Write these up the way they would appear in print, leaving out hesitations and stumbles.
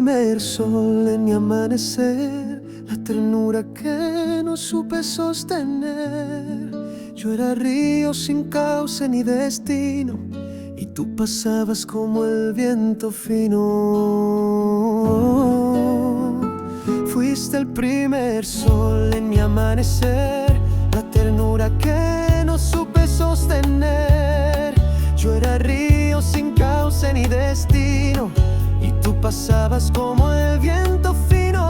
primer sol en mi amanecer, la ternura que no supe sostener. Yo era río sin causa ni destino, y tú pasabas como el viento fino. Fuiste el primer sol en mi amanecer, la ternura que no supe sostener. Yo era río sin causa ni destino, y tú pasabas como el viento fino.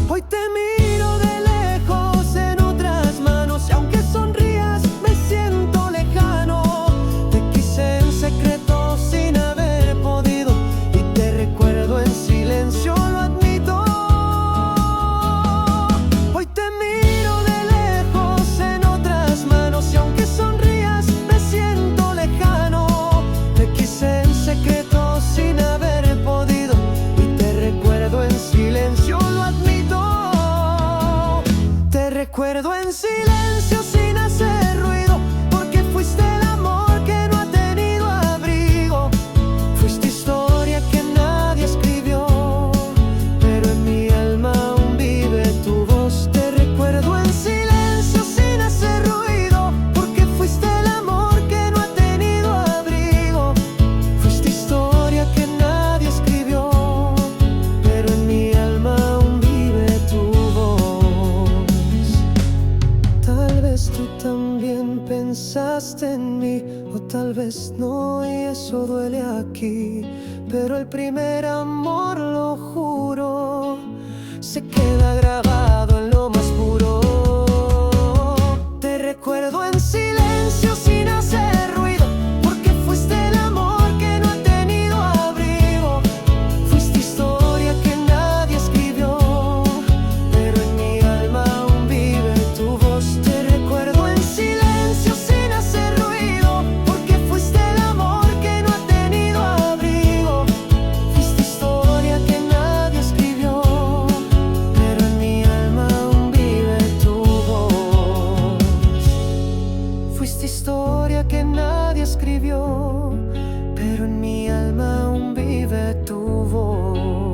Hoy te miro de lejos en otras manos, y aunque sonrías me siento lejano. Te quise en secreto sin haber podido, y te recuerdo en silencio, lo admito. Hoy te miro de lejos en otras manos, y aunque sonrías me siento lejano. Te quise en secreto sin haber podido, y te recuerdo en silencio, lo admito. Te recuerdo en silencio sin hacer ruido, porque fuiste el amor que no ha tenido abrigo. Fuiste historia que nadie escribió, pero en mi alma aún vive tu voz. Te recuerdo en silencio sin hacer ruido, porque fuiste el amor que no ha tenido abrigo. Fuiste historia que nadie escribió, pero en mi alma aún vive tu voz. Tal vez tú también pensaste en mí, o tal vez no, y eso duele aquí. Pero el primer amor, lo juro, se queda grabado en lo más puro. Te recuerdo en silencio sin hacer ruido, porque fuiste el amor que no ha tenido abrigo. Fuiste historia que nadie escribió, pero en mi alma aún vive tu voz. Te recuerdo en silencio sin hacer ruido, porque fuiste el amor que no ha tenido abrigo. Fuiste historia que nadie escribió, pero en mi alma aún vive tu voz. Fuiste historia que nadie escribió, pero en mi alma aún vive tu voz.